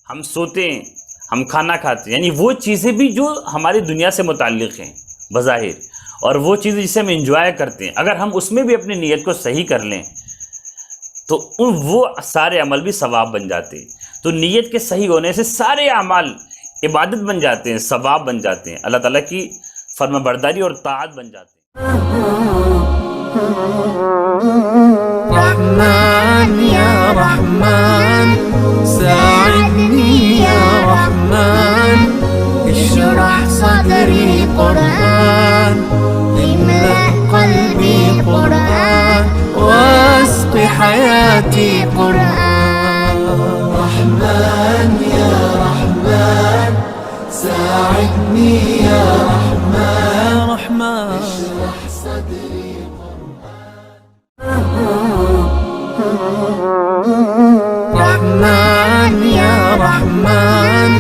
ہم سوتے ہیں، ہم کھانا کھاتے ہیں، یعنی وہ چیزیں بھی جو ہماری دنیا سے متعلق ہیں بظاہر، اور وہ چیزیں جسے ہم انجوائے کرتے ہیں، اگر ہم اس میں بھی اپنی نیت کو صحیح کر لیں تو وہ سارے عمل بھی ثواب بن جاتے ہیں۔ تو نیت کے صحیح ہونے سے سارے اعمال عبادت بن جاتے ہیں، ثواب بن جاتے ہیں، اللہ تعالیٰ کی فرما برداری اور طاعت بن جاتے ہیں۔ رحمن یا رحمن ساعدنی یا رحمن اشرح صدری قرآن املأ قلبی قرآن واسق حیاتی قرآن رحمن یا رحمن ساعدنی یا رحمن اشرح صدری رحمن یا رحمن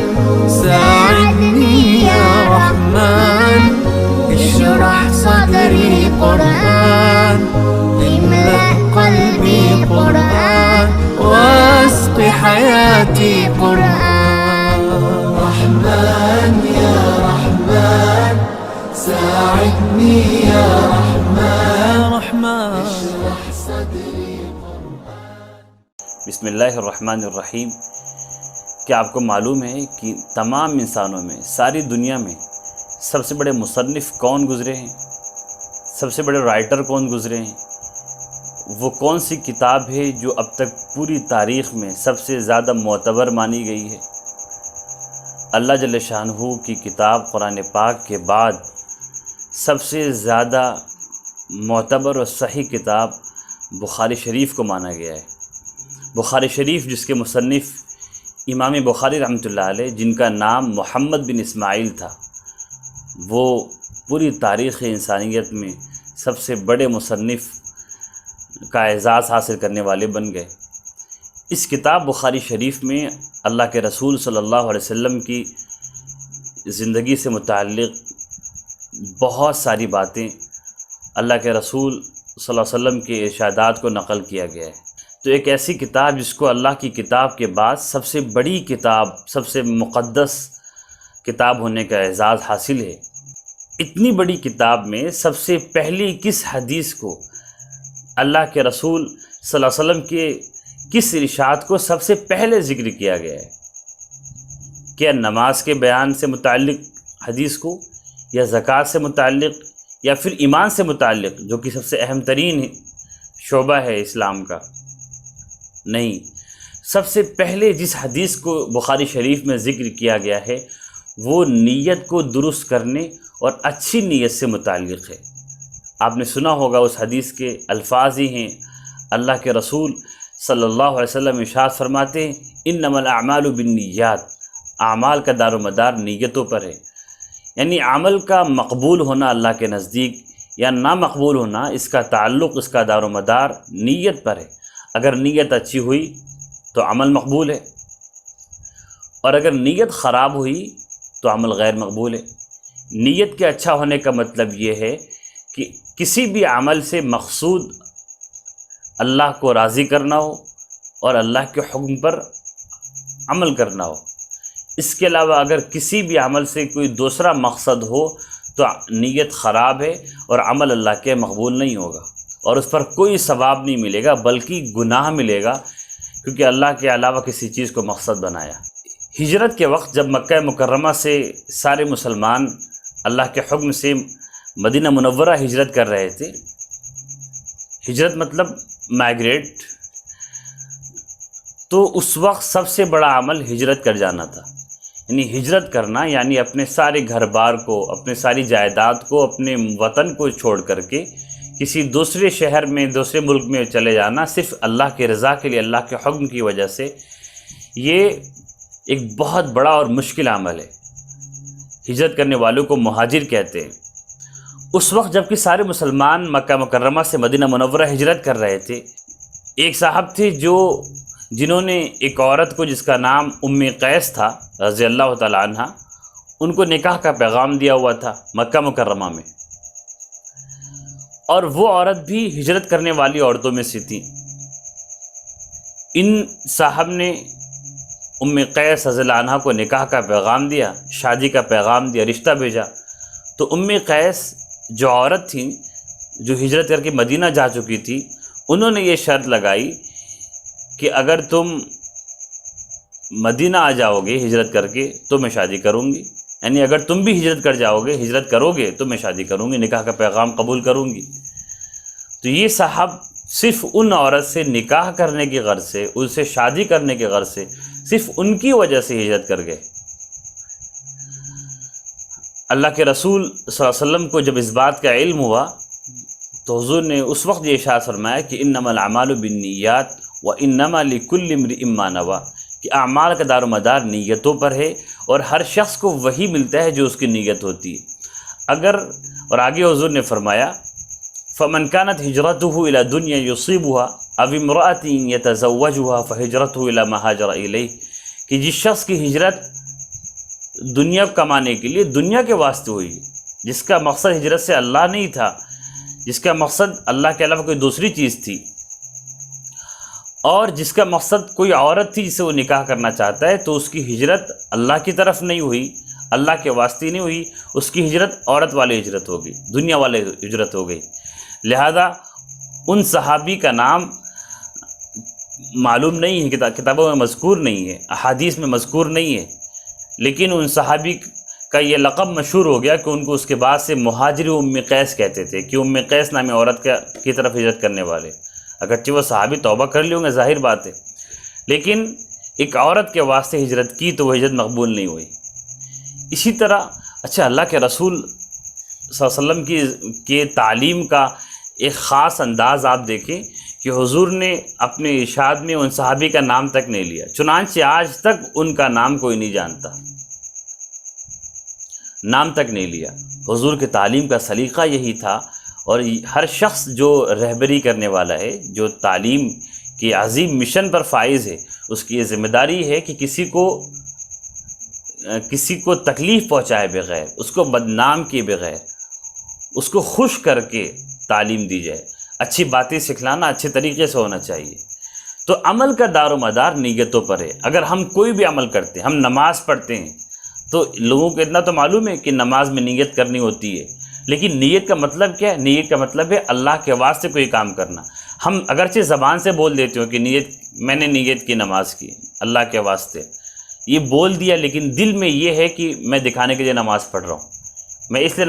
ساعدنی یا رحمن اشرح صدری قرآن املأ قلبی قرآن واسق حیاتی قرآن رحمن یا رحمن ساعدنی یا رحمن اشرح صدری بسم اللہ الرحمن الرحیم۔ کیا آپ کو معلوم ہے کہ تمام انسانوں میں، ساری دنیا میں سب سے بڑے مصنف کون گزرے ہیں؟ سب سے بڑے رائٹر کون گزرے ہیں؟ وہ کون سی کتاب ہے جو اب تک پوری تاریخ میں سب سے زیادہ معتبر مانی گئی ہے؟ اللہ جل شانہ کی کتاب قرآن پاک کے بعد سب سے زیادہ معتبر اور صحیح کتاب بخاری شریف کو مانا گیا ہے۔ بخاری شریف جس کے مصنف امام بخاری رحمۃ اللہ علیہ، جن کا نام محمد بن اسماعیل تھا، وہ پوری تاریخ انسانیت میں سب سے بڑے مصنف کا اعزاز حاصل کرنے والے بن گئے۔ اس کتاب بخاری شریف میں اللہ کے رسول صلی اللہ علیہ وسلم کی زندگی سے متعلق بہت ساری باتیں، اللہ کے رسول صلی اللہ علیہ وسلم کے ارشادات کو نقل کیا گیا ہے۔ تو ایک ایسی کتاب جس کو اللہ کی کتاب کے بعد سب سے بڑی کتاب، سب سے مقدس کتاب ہونے کا اعزاز حاصل ہے، اتنی بڑی کتاب میں سب سے پہلی کس حدیث کو، اللہ کے رسول صلی اللہ علیہ وسلم کے کس ارشاد کو سب سے پہلے ذکر کیا گیا ہے؟ کیا نماز کے بیان سے متعلق حدیث کو، یا زکوٰۃ سے متعلق، یا پھر ایمان سے متعلق جو کہ سب سے اہم ترین شعبہ ہے اسلام کا؟ نہیں، سب سے پہلے جس حدیث کو بخاری شریف میں ذکر کیا گیا ہے وہ نیت کو درست کرنے اور اچھی نیت سے متعلق ہے۔ آپ نے سنا ہوگا اس حدیث کے الفاظ ہی ہیں، اللہ کے رسول صلی اللہ علیہ وسلم ارشاد فرماتے ہیں انما الاعمال بالنیات، اعمال کا دار و مدار نیتوں پر ہے، یعنی عمل کا مقبول ہونا اللہ کے نزدیک یا نامقبول ہونا، اس کا تعلق، اس کا دار و مدار نیت پر ہے۔ اگر نیت اچھی ہوئی تو عمل مقبول ہے، اور اگر نیت خراب ہوئی تو عمل غیر مقبول ہے۔ نیت کے اچھا ہونے کا مطلب یہ ہے کہ کسی بھی عمل سے مقصود اللہ کو راضی کرنا ہو اور اللہ کے حکم پر عمل کرنا ہو۔ اس کے علاوہ اگر کسی بھی عمل سے کوئی دوسرا مقصد ہو تو نیت خراب ہے اور عمل اللہ کے مقبول نہیں ہوگا، اور اس پر کوئی ثواب نہیں ملے گا بلکہ گناہ ملے گا، کیونکہ اللہ کے علاوہ کسی چیز کو مقصد بنایا۔ ہجرت کے وقت جب مکہ مکرمہ سے سارے مسلمان اللہ کے حکم سے مدینہ منورہ ہجرت کر رہے تھے، ہجرت مطلب مائگریٹ، تو اس وقت سب سے بڑا عمل ہجرت کر جانا تھا، یعنی ہجرت کرنا، یعنی اپنے سارے گھر بار کو، اپنے ساری جائیداد کو، اپنے وطن کو چھوڑ کر کے کسی دوسرے شہر میں، دوسرے ملک میں چلے جانا، صرف اللہ کے رضا کے لیے، اللہ کے حکم کی وجہ سے۔ یہ ایک بہت بڑا اور مشکل عمل ہے۔ ہجرت کرنے والوں کو مہاجر کہتے ہیں۔ اس وقت جب کہ سارے مسلمان مکہ مکرمہ سے مدینہ منورہ ہجرت کر رہے تھے، ایک صاحب تھے جنہوں نے ایک عورت کو جس کا نام ام قیس تھا رضی اللہ تعالی عنہ، ان کو نکاح کا پیغام دیا ہوا تھا مکہ مکرمہ میں، اور وہ عورت بھی ہجرت کرنے والی عورتوں میں سے تھی۔ ان صاحب نے قیس رضی اللہ عنہ کو نکاح کا پیغام دیا، شادی کا پیغام دیا، رشتہ بھیجا، تو قیس جو عورت تھیں جو ہجرت کر کے مدینہ جا چکی تھی، انہوں نے یہ شرط لگائی کہ اگر تم مدینہ آ جاؤ گے ہجرت کر کے تو میں شادی کروں گی، یعنی اگر تم بھی ہجرت کرو گے تو میں شادی کروں گی، نکاح کا پیغام قبول کروں گی۔ تو یہ صاحب صرف ان عورت سے نکاح کرنے کی غرض سے، ان سے شادی کرنے کی غرض سے، صرف ان کی وجہ سے ہجرت کر گئے۔ اللہ کے رسول صلی اللہ علیہ وسلم کو جب اس بات کا علم ہوا تو حضور نے اس وقت یہ ارشاد فرمایا کہ انما الاعمال بالنیات وانما لکل امرئ ما نوی، کہ اعمال کا دار و مدار نیتوں پر ہے اور ہر شخص کو وہی ملتا ہے جو اس کی نیت ہوتی ہے۔ اور آگے حضور نے فرمایا فمن كانت هجرته الى دنیا يصيبها او امرأة يتزوجها فهجرته الى ما هاجر الیہ، کہ جس شخص کی ہجرت دنیا کمانے کے لیے دنیا کے واسطے ہوئی، جس کا مقصد ہجرت سے اللہ نہیں تھا، جس کا مقصد اللہ کے علاوہ کوئی دوسری چیز تھی، اور جس کا مقصد کوئی عورت تھی جسے وہ نکاح کرنا چاہتا ہے، تو اس کی ہجرت اللہ کی طرف نہیں ہوئی، اللہ کے واسطے نہیں ہوئی، اس کی ہجرت عورت والی ہجرت ہو گئی، دنیا والی ہجرت ہو گئی۔ لہذا ان صحابی کا نام معلوم نہیں ہے، کتابوں میں مذکور نہیں ہے، احادیث میں مذکور نہیں ہے، لیکن ان صحابی کا یہ لقب مشہور ہو گیا کہ ان کو اس کے بعد سے مہاجر قیس کہتے تھے، کہ قیس نامی عورت کی طرف ہجرت کرنے والے۔ اگرچہ وہ صحابی توبہ کر لیے ہوں گے، ظاہر بات ہے، لیکن ایک عورت کے واسطے ہجرت کی تو وہ ہجرت مقبول نہیں ہوئی۔ اسی طرح اللہ کے رسول صلی اللہ علیہ وسلم کی تعلیم کا ایک خاص انداز آپ دیکھیں کہ حضور نے اپنے ارشاد میں ان صحابی کا نام تک نہیں لیا، چنانچہ آج تک ان کا نام کوئی نہیں جانتا، نام تک نہیں لیا۔ حضور کی تعلیم کا سلیقہ یہی تھا، اور ہر شخص جو رہبری کرنے والا ہے، جو تعلیم کے عظیم مشن پر فائز ہے، اس کی یہ ذمہ داری ہے کہ کسی کو تکلیف پہنچائے بغیر، اس کو بدنام کیے بغیر، اس کو خوش کر کے تعلیم دی جائے۔ اچھی باتیں سکھلانا اچھے طریقے سے ہونا چاہیے۔ تو عمل کا دار و مدار نیتوں پر ہے۔ اگر ہم کوئی بھی عمل کرتے ہیں، ہم نماز پڑھتے ہیں، تو لوگوں کو اتنا تو معلوم ہے کہ نماز میں نیت کرنی ہوتی ہے، لیکن نیت کا مطلب کیا ہے؟ نیت کا مطلب ہے اللہ کے واسطے کوئی کام کرنا۔ ہم اگرچہ زبان سے بول دیتے ہو کہ میں نے نیت کی نماز کی اللہ کے واسطے، یہ بول دیا، لیکن دل میں یہ ہے کہ میں دکھانے کے لیے نماز پڑھ رہا ہوں، میں اس لیے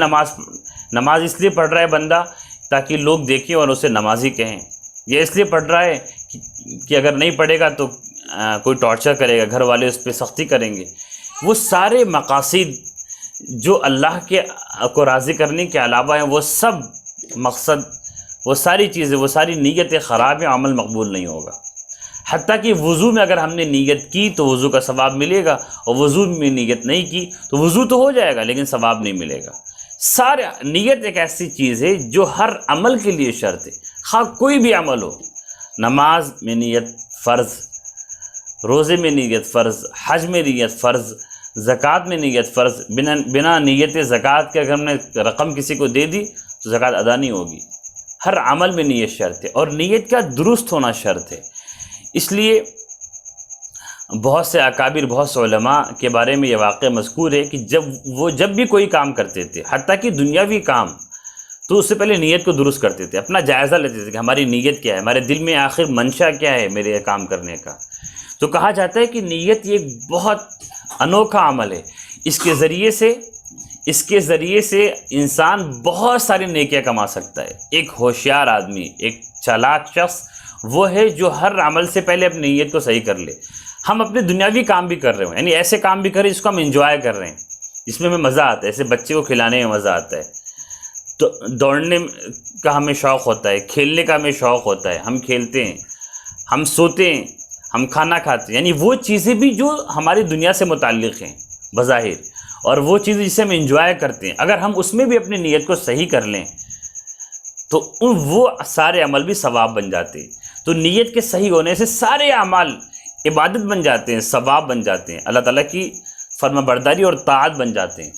نماز اس لیے پڑھ رہا ہے بندہ تاکہ لوگ دیکھیں اور اسے نمازی کہیں، یہ اس لیے پڑھ رہا ہے کہ اگر نہیں پڑھے گا تو کوئی ٹارچر کرے گا، گھر والے اس پہ سختی کریں گے۔ وہ سارے مقاصد جو اللہ کو راضی کرنے کے علاوہ ہیں، وہ سب مقصد، وہ ساری چیزیں، وہ ساری نیتیں خراب ہیں، عمل مقبول نہیں ہوگا۔ حتیٰ کہ وضو میں اگر ہم نے نیت کی تو وضو کا ثواب ملے گا، اور وضو میں نیت نہیں کی تو وضو تو ہو جائے گا لیکن ثواب نہیں ملے گا۔ نیت ایک ایسی چیز ہے جو ہر عمل کے لیے شرط ہے، خواہ کوئی بھی عمل ہو۔ نماز میں نیت فرض، روزے میں نیت فرض، حج میں نیت فرض، زکوٰۃ میں نیت فرض۔ بنا نیت زکوٰۃ کے اگر ہم نے رقم کسی کو دے دی تو زکوٰۃ ادا نہیں ہوگی۔ ہر عمل میں نیت شرط ہے، اور نیت کا درست ہونا شرط ہے۔ اس لیے بہت سے اکابر، بہت سے علماء کے بارے میں یہ واقعہ مذکور ہے کہ جب بھی کوئی کام کرتے تھے، حتیٰ کہ دنیاوی کام، تو اس سے پہلے نیت کو درست کرتے تھے، اپنا جائزہ لیتے تھے کہ ہماری نیت کیا ہے، ہمارے دل میں آخر منشا کیا ہے میرے کام کرنے کا۔ تو کہا جاتا ہے کہ نیت یہ ایک بہت انوکھا عمل ہے، اس کے ذریعے سے انسان بہت ساری نیکیاں کما سکتا ہے۔ ایک ہوشیار آدمی، ایک چالاک شخص وہ ہے جو ہر عمل سے پہلے اپنی نیت کو صحیح کر لے۔ ہم اپنے دنیاوی کام بھی کر رہے ہوں، یعنی ایسے کام بھی کر رہے ہیں جس کو ہم انجوائے کر رہے ہیں، جس میں ہمیں مزہ آتا ہے، ایسے بچے کو کھلانے میں مزہ آتا ہے، تو دوڑنے کا ہمیں شوق ہوتا ہے، کھیلنے کا ہمیں شوق ہوتا ہے، ہم کھیلتے ہیں، ہم سوتے ہیں، ہم کھانا کھاتے ہیں، یعنی وہ چیزیں بھی جو ہماری دنیا سے متعلق ہیں بظاہر، اور وہ چیزیں جسے ہم انجوائے کرتے ہیں، اگر ہم اس میں بھی اپنی نیت کو صحیح کر لیں تو وہ سارے عمل بھی ثواب بن جاتے ہیں۔ تو نیت کے صحیح ہونے سے سارے اعمال عبادت بن جاتے ہیں، ثواب بن جاتے ہیں، اللہ تعالیٰ کی فرما برداری اور طاعت بن جاتے ہیں۔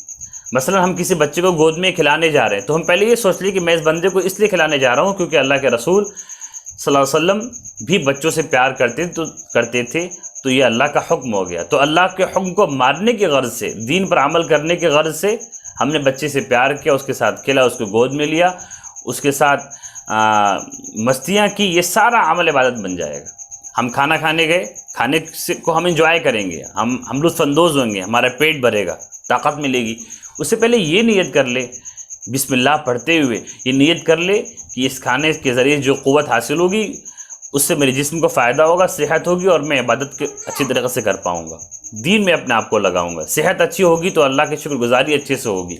مثلا ہم کسی بچے کو گود میں کھلانے جا رہے ہیں تو ہم پہلے یہ سوچ لیں کہ میں اس بندے کو اس لیے کھلانے جا رہا ہوں کیونکہ اللہ کے رسول صلی اللہ علیہ وسلم بھی بچوں سے پیار کرتے تھے تو یہ اللہ کا حکم ہو گیا۔ تو اللہ کے حکم کو ماننے کی غرض سے، دین پر عمل کرنے کی غرض سے ہم نے بچے سے پیار کیا، اس کے ساتھ کھیلا، اس کو گود میں لیا، اس کے ساتھ مستیاں کی، یہ سارا عمل عبادت بن جائے گا۔ ہم کھانا کھانے گئے، کھانے کو ہم انجوائے کریں گے، ہم لطف اندوز ہوں گے، ہمارا پیٹ بھرے گا، طاقت ملے گی۔ اس سے پہلے یہ نیت کر لے، بسم اللہ پڑھتے ہوئے یہ نیت کر لے کہ اس کھانے کے ذریعے جو قوت حاصل ہوگی اس سے میرے جسم کو فائدہ ہوگا، صحت ہوگی، اور میں عبادت کے اچھی طریقے سے کر پاؤں گا، دین میں اپنے آپ کو لگاؤں گا۔ صحت اچھی ہوگی تو اللہ کی شکر گزاری اچھے سے ہوگی۔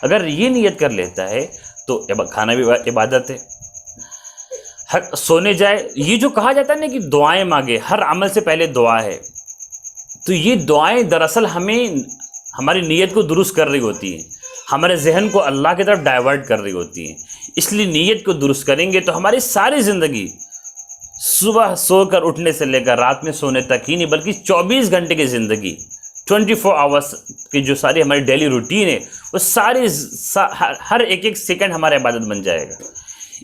اگر یہ نیت کر لیتا ہے تو کھانا بھی عبادت ہے۔ سونے جائے، یہ جو کہا جاتا ہے نا کہ دعائیں مانگے، ہر عمل سے پہلے دعا ہے، تو یہ دعائیں دراصل ہمیں ہماری نیت کو درست کر رہی ہوتی ہیں، ہمارے ذہن کو اللہ کی طرف ڈائیورٹ کر رہی ہوتی ہیں۔ اس لیے نیت کو درست کریں گے تو ہماری ساری زندگی، صبح سو کر اٹھنے سے لے کر رات میں سونے تک ہی نہیں بلکہ 24 گھنٹے کی زندگی، 24 آورس کی جو ساری ہماری ڈیلی روٹین ہے، وہ ساری ہر ایک سیکنڈ ہمارا عبادت بن جائے گا۔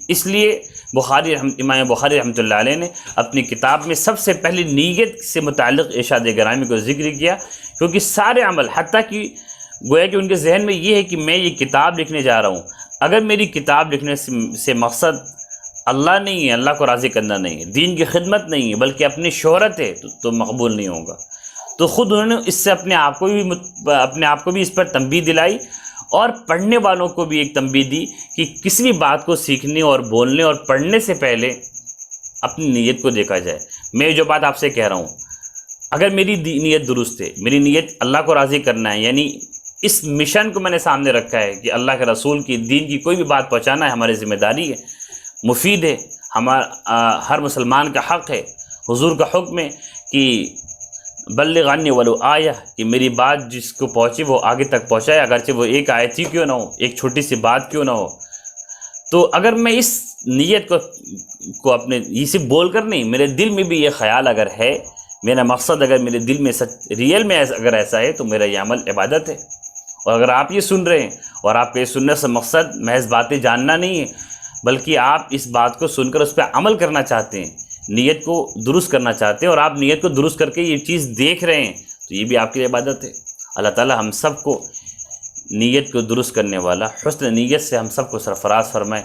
اس لیے امام بخاری رحمۃ اللہ علیہ نے اپنی کتاب میں سب سے پہلے نیت سے متعلق ارشاد گرامی کو ذکر کیا، کیونکہ سارے عمل، حتیٰ کہ گویا کہ ان کے ذہن میں یہ ہے کہ میں یہ کتاب لکھنے جا رہا ہوں، اگر میری کتاب لکھنے سے مقصد اللہ نہیں ہے، اللہ کو راضی کرنا نہیں ہے، دین کی خدمت نہیں ہے، بلکہ اپنی شہرت ہے تو مقبول نہیں ہوگا۔ تو خود انہوں نے اس سے اپنے آپ کو بھی اس پر تنبیہ دلائی، اور پڑھنے والوں کو بھی ایک تنبیہ دی کہ کسی بھی بات کو سیکھنے اور بولنے اور پڑھنے سے پہلے اپنی نیت کو دیکھا جائے۔ میں جو بات آپ سے کہہ رہا ہوں، اگر میری نیت درست ہے، میری نیت اللہ کو راضی کرنا ہے، یعنی اس مشن کو میں نے سامنے رکھا ہے کہ اللہ کے رسول کی دین کی کوئی بھی بات پہنچانا ہے، ہماری ذمہ داری ہے، مفید ہے، ہر مسلمان کا حق ہے۔ حضور کا حکم ہے کہ بلغ عنی ولو آیہ، کہ میری بات جس کو پہنچی وہ آگے تک پہنچائے، اگرچہ وہ ایک آیت ہی کیوں نہ ہو، ایک چھوٹی سی بات کیوں نہ ہو۔ تو اگر میں اس نیت کو اپنے یہ صرف بول کر نہیں، میرے دل میں بھی یہ خیال اگر ہے، میرا مقصد اگر میرے دل میں ریئل میں اگر ایسا ہے تو میرا یہ عمل عبادت ہے۔ اور اگر آپ یہ سن رہے ہیں اور آپ کے یہ سننے سے مقصد محض باتیں جاننا نہیں ہے، بلکہ آپ اس بات کو سن کر اس پہ عمل کرنا چاہتے ہیں، نیت کو درست کرنا چاہتے ہیں، اور آپ نیت کو درست کر کے یہ چیز دیکھ رہے ہیں، تو یہ بھی آپ کے لیے عبادت ہے۔ اللہ تعالی ہم سب کو نیت کو درست کرنے والا، حسن نیت سے ہم سب کو سرفراز فرمائے۔